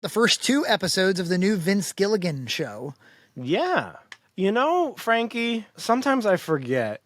the first 2 episodes of the new Vince Gilligan show. Yeah. You know, Frankie, sometimes I forget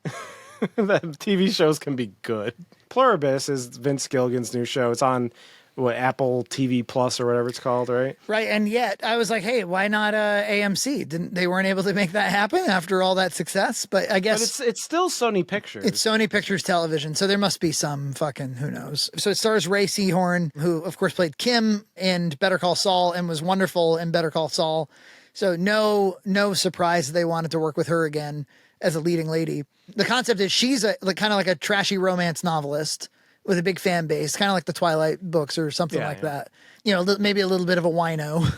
that TV shows can be good. Pluribus is Vince Gilligan's new show. It's on Apple TV Plus or whatever it's called, right? Right, and yet I was like, hey, why not AMC? They weren't able to make that happen after all that success, but I guess... But it's still Sony Pictures. It's Sony Pictures Television, so there must be some fucking who knows. So it stars Ray Seahorn, who of course played Kim in Better Call Saul and was wonderful in Better Call Saul. So no surprise that they wanted to work with her again as a leading lady. The concept is she's kind of like a trashy romance novelist with a big fan base, kind of like the Twilight books or something like that. You know, maybe a little bit of a wino.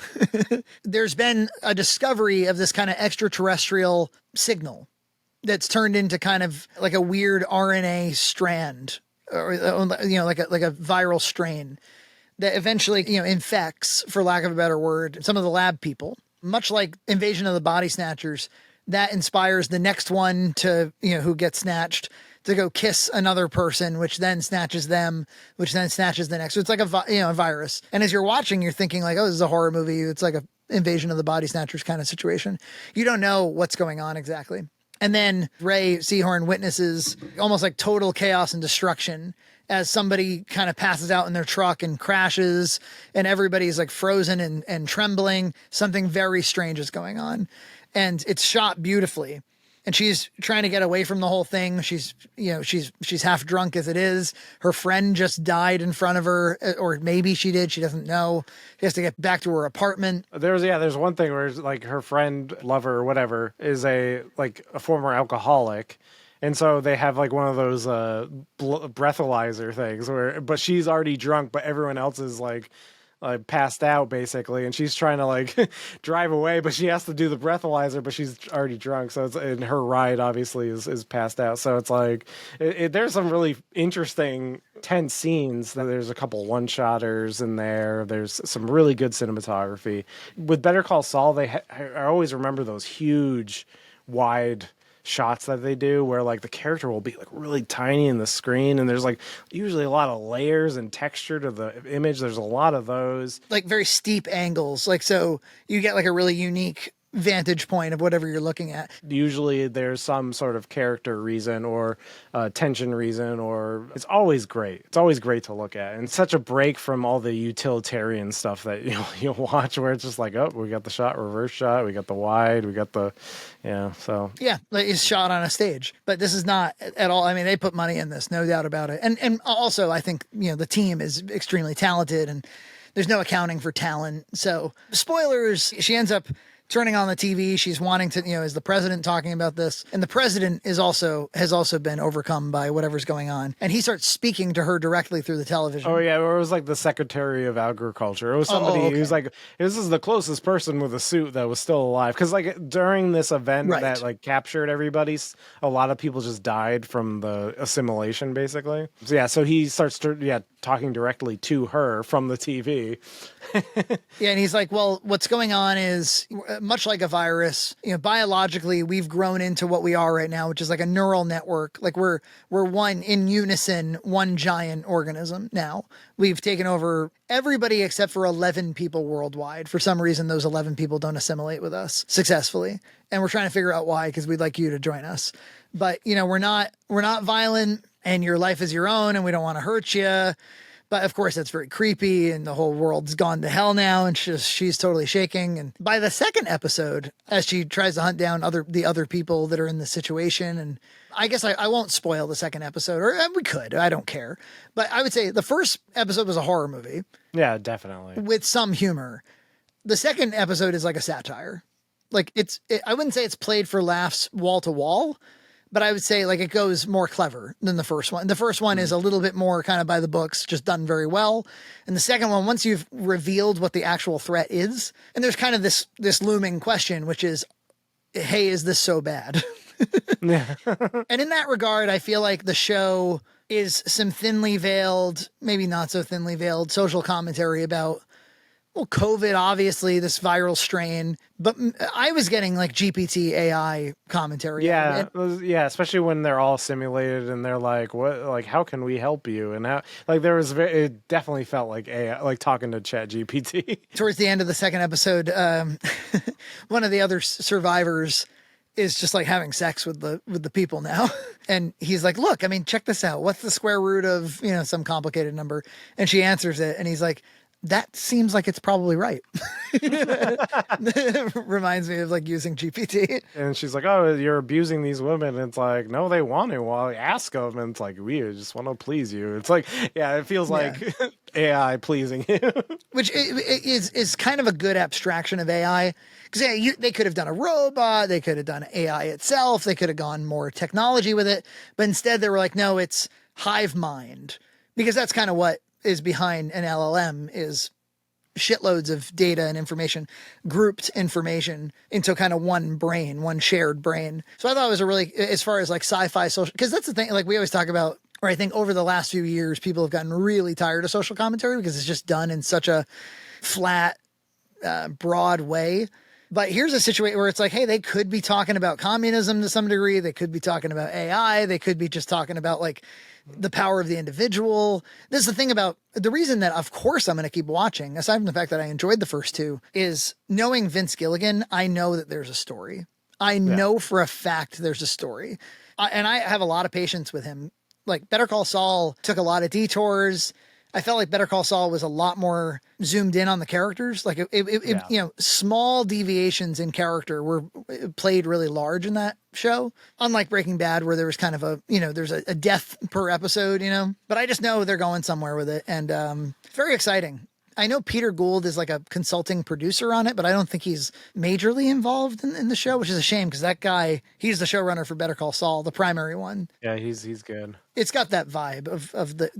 There's been a discovery of this kind of extraterrestrial signal that's turned into kind of like a weird RNA strand, or, you know, like a viral strain that eventually, you know, infects, for lack of a better word, some of the lab people. Much like Invasion of the Body Snatchers, that inspires the next one to, you know, who gets snatched to go kiss another person, which then snatches them, which then snatches the next. So it's like a virus. And as you're watching, you're thinking like, oh, this is a horror movie. It's like a Invasion of the Body Snatchers kind of situation. You don't know what's going on exactly. And then Ray Seahorn witnesses almost like total chaos and destruction as somebody kind of passes out in their truck and crashes, and everybody's like frozen and trembling. Something very strange is going on. And it's shot beautifully. And she's trying to get away from the whole thing. She's half drunk as it is. Her friend just died in front of her, or maybe she did. She doesn't know. She has to get back to her apartment. There's one thing where like her friend, lover, or whatever, is a former alcoholic. And so they have like one of those breathalyzer things but she's already drunk, but everyone else is like passed out basically, and she's trying to like drive away, but she has to do the breathalyzer, but she's already drunk, so and her ride obviously is passed out. So it's like there's some really interesting tense scenes. There's a couple one-shotters in there. There's some really good cinematography. With Better Call Saul, I always remember those huge wide shots that they do where like the character will be like really tiny in the screen, and there's like usually a lot of layers and texture to the image. There's a lot of those like very steep angles, like so you get like a really unique vantage point of whatever you're looking at. Usually there's some sort of character reason or tension reason, or it's always great. It's always great to look at, and such a break from all the utilitarian stuff that you'll watch where it's just like, oh, we got the shot, reverse shot, we got the wide, we got the like it's shot on a stage. But this is not at all. I mean, they put money in this, no doubt about it. And also I think, you know, the team is extremely talented, and there's no accounting for talent. So spoilers, she ends up turning on the TV. She's wanting to, is the president talking about this? And the president has also been overcome by whatever's going on. And he starts speaking to her directly through the television. Oh, yeah. It was like the Secretary of Agriculture. It was somebody who's like, this is the closest person with a suit that was still alive. Because like during this event that like captured everybody, a lot of people just died from the assimilation, basically. So, yeah. So he starts talking directly to her from the TV. Yeah, and he's like, well, what's going on is much like a virus, biologically, we've grown into what we are right now, which is like a neural network. Like we're one in unison, one giant organism now. We've taken over everybody except for 11 people worldwide. For some reason, those 11 people don't assimilate with us successfully. And we're trying to figure out why, because we'd like you to join us. But, we're not violent, and your life is your own, and we don't want to hurt you. But of course, that's very creepy, and the whole world's gone to hell now, and she's totally shaking. And by the second episode, as she tries to hunt down the other people that are in the situation, and I guess I won't spoil the second episode, or we could, I don't care. But I would say the first episode was a horror movie. Yeah, definitely. With some humor. The second episode is like a satire. Like I wouldn't say it's played for laughs wall to wall, but I would say like it goes more clever than the first one. The first one is a little bit more kind of by the books, just done very well. And the second one, once you've revealed what the actual threat is, and there's kind of this looming question, which is, hey, is this so bad? Yeah. And in that regard, I feel like the show is some thinly veiled, maybe not so thinly veiled social commentary about well, COVID, obviously, this viral strain, but I was getting like GPT AI commentary. Yeah, yeah, especially when they're all simulated and they're like, "What? Like, how can we help you?" And how, like, it definitely felt like AI, like talking to Chat GPT. Towards the end of the second episode, one of the other survivors is just like having sex with the people now, and he's like, "Look, I mean, check this out. What's the square root of some complicated number?" And she answers it, and he's like, that seems like it's probably right. Reminds me of like using GPT. And she's like, "Oh, you're abusing these women." And it's like, "No, they want to. Well, ask them." And it's like, "We just want to please you." It's like, yeah, it feels like AI pleasing you. Which is kind of a good abstraction of AI. Because they could have done a robot, they could have done AI itself, they could have gone more technology with it. But instead they were like, no, it's hive mind. Because that's kind of what is behind an LLM is shitloads of data and information, grouped information into kind of one brain, one shared brain. So I thought it was a really, as far as like sci-fi social, because that's the thing, like we always talk about, or I think over the last few years, people have gotten really tired of social commentary because it's just done in such a flat, broad way. But here's a situation where it's like, hey, they could be talking about communism to some degree. They could be talking about AI. They could be just talking about like the power of the individual. This is the thing about the reason that, of course, I'm going to keep watching, aside from the fact that I enjoyed the first two, is knowing Vince Gilligan, I know that there's a story. I know for a fact there's a story. And I have a lot of patience with him. Like Better Call Saul took a lot of detours. I felt like Better Call Saul was a lot more zoomed in on the characters. Like small deviations in character were played really large in that show. Unlike Breaking Bad, where there was kind of there's a death per episode, but I just know they're going somewhere with it. And it's very exciting. I know Peter Gould is like a consulting producer on it, but I don't think he's majorly involved in the show, which is a shame because that guy, he's the showrunner for Better Call Saul, the primary one. Yeah, he's good. It's got that vibe of the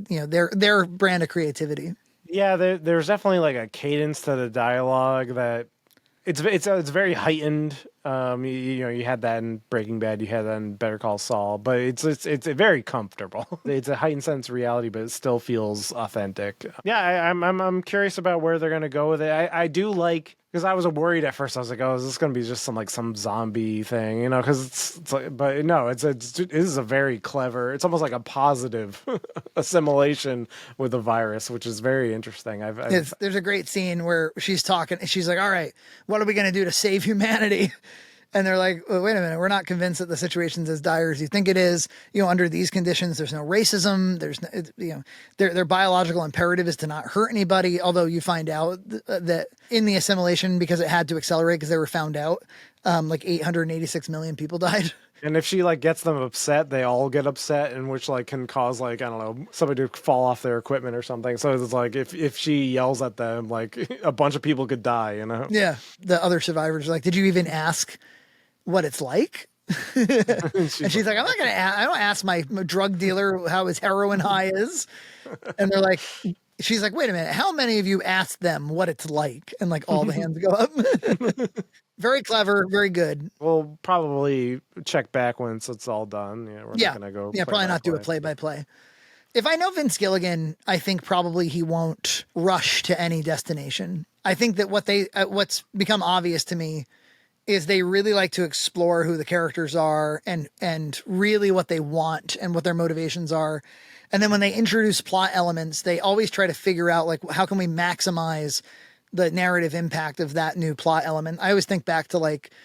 their brand of creativity. Yeah, there's definitely like a cadence to the dialogue that it's very heightened. You had that in Breaking Bad, you had that in Better Call Saul, but it's very comfortable. It's a heightened sense of reality, but it still feels authentic. Yeah, I'm curious about where they're gonna go with it. I do like, because I was worried at first. I was like, "Oh, is this going to be just some zombie thing?" Because it's like, but no, it is a very clever. It's almost like a positive assimilation with the virus, which is very interesting. There's a great scene where she's talking. She's like, "All right, what are we going to do to save humanity?" And they're like, well, wait a minute, we're not convinced that the situation's as dire as you think it is. Under these conditions, there's no racism. There's their biological imperative is to not hurt anybody. Although you find out that in the assimilation, because it had to accelerate because they were found out, like 886 million people died. And if she gets them upset, they all get upset, and which can cause I don't know, somebody to fall off their equipment or something. So it's like if she yells at them, a bunch of people could die. Yeah. The other survivors are like, did you even ask what it's like? And she's like, I'm not gonna I don't ask my drug dealer how his heroin high is. And they're like, she's like, wait a minute, how many of you asked them what it's like? And all the hands go up. Very clever, very good. We'll probably check back once it's all done. We're not gonna go. Yeah, probably not do a play by play. If I know Vince Gilligan, I think probably he won't rush to any destination. I think that what's become obvious to me is they really like to explore who the characters are and really what they want and what their motivations are. And then when they introduce plot elements, they always try to figure out how can we maximize the narrative impact of that new plot element. I always think back to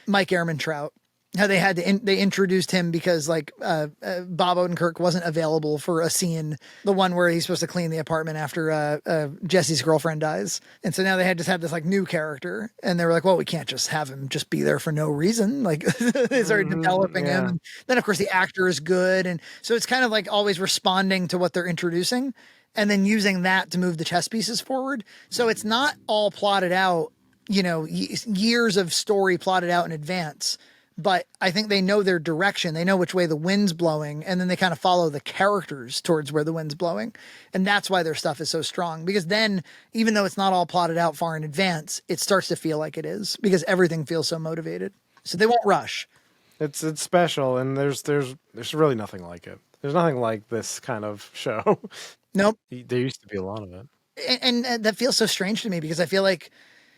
Mike Ehrmantraut, how they had to they introduced him because Bob Odenkirk wasn't available for a scene, the one where he's supposed to clean the apartment after Jesse's girlfriend dies. And so now they had just had this new character, and they were like, well, we can't just have him just be there for no reason. They started developing him. And then of course the actor is good. And so it's kind of always responding to what they're introducing and then using that to move the chess pieces forward. So it's not all plotted out, years of story plotted out in advance. But I think they know their direction. They know which way the wind's blowing, and then they kind of follow the characters towards where the wind's blowing. And that's why their stuff is so strong. Because then, even though it's not all plotted out far in advance, it starts to feel like it is because everything feels so motivated. So they won't rush. It's special, and there's really nothing like it. There's nothing like this kind of show. Nope. There used to be a lot of it. And that feels so strange to me because I feel like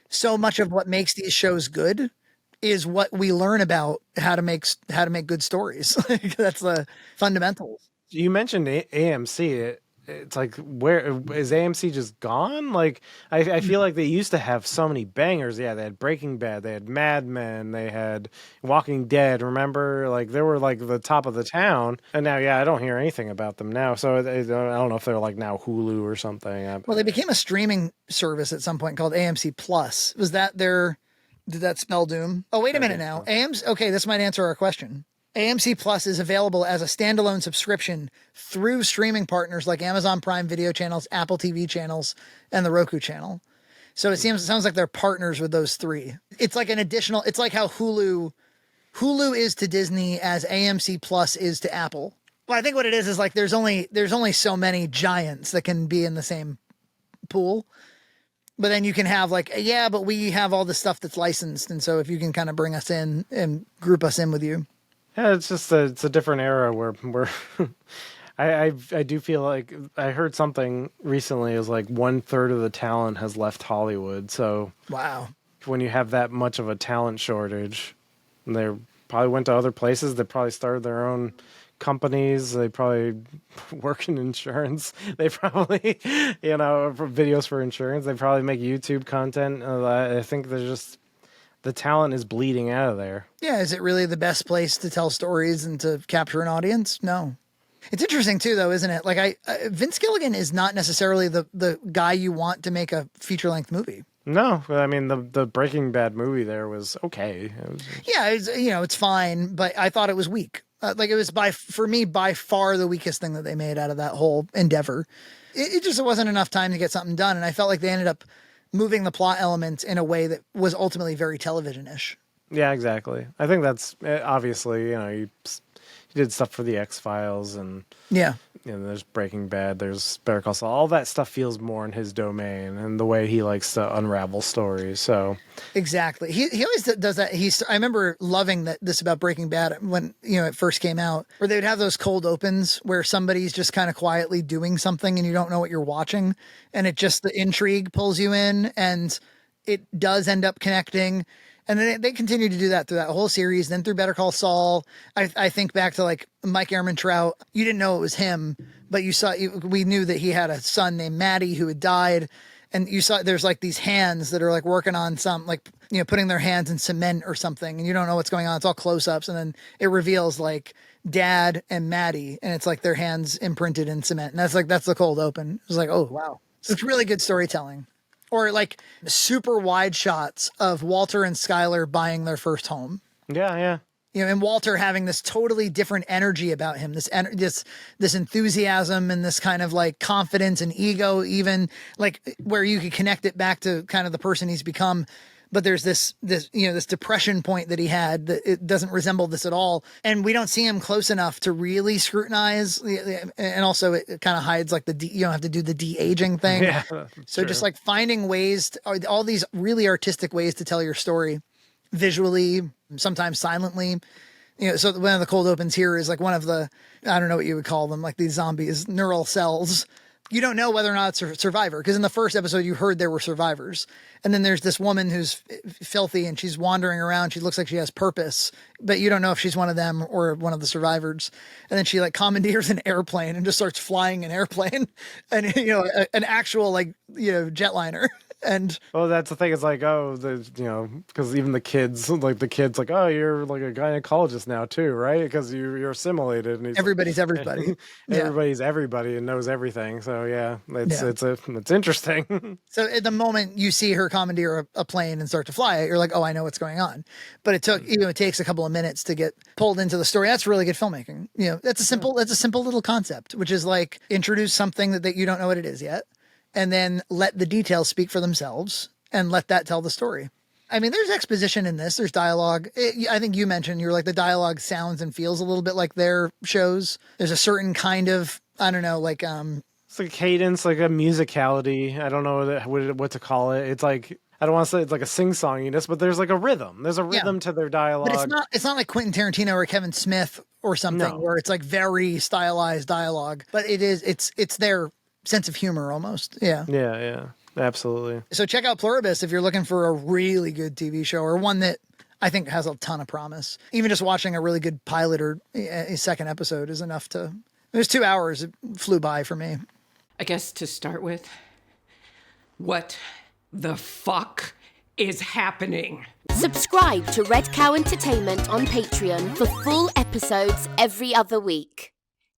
so much of what makes these shows good is what we learn about how to make good stories. Like, that's the fundamentals. You mentioned AMC. It's like, where is AMC just gone? Like, I feel like they used to have so many bangers. Yeah, they had Breaking Bad, they had Mad Men, they had Walking Dead. Remember, like they were like the top of the town. And now, yeah, I don't hear anything about them now. So I don't know if they're like now Hulu or something. Well, they became a streaming service at some point called AMC Plus. Was that their? Did that spell doom? Oh, wait a minute now. AMC. Okay, this might answer our question. AMC Plus is available as a standalone subscription through streaming partners like Amazon Prime Video channels, Apple TV channels, and the Roku channel. So it sounds like they're partners with those three. It's like an additional. It's like how Hulu is to Disney as AMC Plus is to Apple. Well, I think what it is like there's only so many giants that can be in the same pool. But then you can have like, yeah, but we have all the stuff that's licensed, and so if you can kind of bring us in and group us in with you. Yeah, it's just it's a different era where I do feel like I heard something recently is like 1/3 of the talent has left Hollywood. So wow, when you have that much of a talent shortage, they probably went to other places. They probably started their own companies. They probably work in insurance. They probably, for videos for insurance. They probably make YouTube content. I think there's just the talent is bleeding out of there. Yeah, is it really the best place to tell stories and to capture an audience? No. It's interesting too, though, isn't it? Like Vince Gilligan is not necessarily the guy you want to make a feature length movie. No, I mean the Breaking Bad movie there was okay. Yeah, it's fine, but I thought it was weak. Like it was for me by far the weakest thing that they made out of that whole endeavor. It just wasn't enough time to get something done, and I felt like they ended up moving the plot elements in a way that was ultimately very television-ish. Yeah, exactly. I think that's obviously, you did stuff for the X-Files and yeah, there's Breaking Bad, there's Better Call Saul. All that stuff feels more in his domain and the way he likes to unravel stories. So exactly, he always does that. I remember loving this about Breaking Bad when it first came out, where they would have those cold opens where somebody's just kind of quietly doing something and you don't know what you're watching, and it just the intrigue pulls you in, and it does end up connecting. And then they continue to do that through that whole series. Then through Better Call Saul, I think back to like Mike Ehrmantraut. You didn't know it was him, but we knew that he had a son named Matty who had died. And you saw there's like these hands that are like working on some, like, putting their hands in cement or something. And you don't know what's going on. It's all close ups. And then it reveals like Dad and Matty. And it's like their hands imprinted in cement. And that's the cold open. It was like, oh, wow. It's really good storytelling. Or like super wide shots of Walter and Skyler buying their first home. Yeah. And Walter having this totally different energy about him, this enthusiasm and this kind of like confidence and ego, even like where you could connect it back to kind of the person he's become. But there's this depression point that he had that it doesn't resemble this at all. And we don't see him close enough to really scrutinize. And also it kind of hides like you don't have to do the de-aging thing. Yeah, so true. Just like finding ways, all these really artistic ways to tell your story visually, sometimes silently. So one of the cold opens here is like one of the, I don't know what you would call them, like these zombies, neural cells. You don't know whether or not it's a survivor, because in the first episode you heard there were survivors. And then there's this woman who's filthy and she's wandering around. She looks like she has purpose, but you don't know if she's one of them or one of the survivors. And then she like commandeers an airplane and just starts flying an airplane and, an actual like, jetliner. And well, that's the thing. It's like, because even the kids, like, oh, you're like a gynecologist now too, right? Because you're assimilated. And everybody's everybody. Everybody's everybody and knows everything. So yeah, it's interesting. So at the moment you see her commandeer a plane and start to fly it, you're like, oh, I know what's going on. But it takes a couple of minutes to get pulled into the story. That's really good filmmaking. That's a simple little concept, which is like introduce something that you don't know what it is yet. And then let the details speak for themselves and let that tell the story. I mean, there's exposition in this. There's dialogue. I think you mentioned you were like the dialogue sounds and feels a little bit like their shows. There's a certain kind of, I don't know, like it's like a cadence, like a musicality. I don't know what to call it. It's like, I don't want to say it's like a sing-songiness, but there's like a rhythm. There's a rhythm to their dialogue. But it's not like Quentin Tarantino or Kevin Smith or something where it's like very stylized dialogue. But it's their sense of humor almost. Yeah. Yeah, absolutely. So check out Pluribus if you're looking for a really good TV show, or one that I think has a ton of promise. Even just watching a really good pilot or a second episode is enough to... It was 2 hours. It flew by for me. I guess to start with, what the fuck is happening? Subscribe to Red Cow Entertainment on Patreon for full episodes every other week.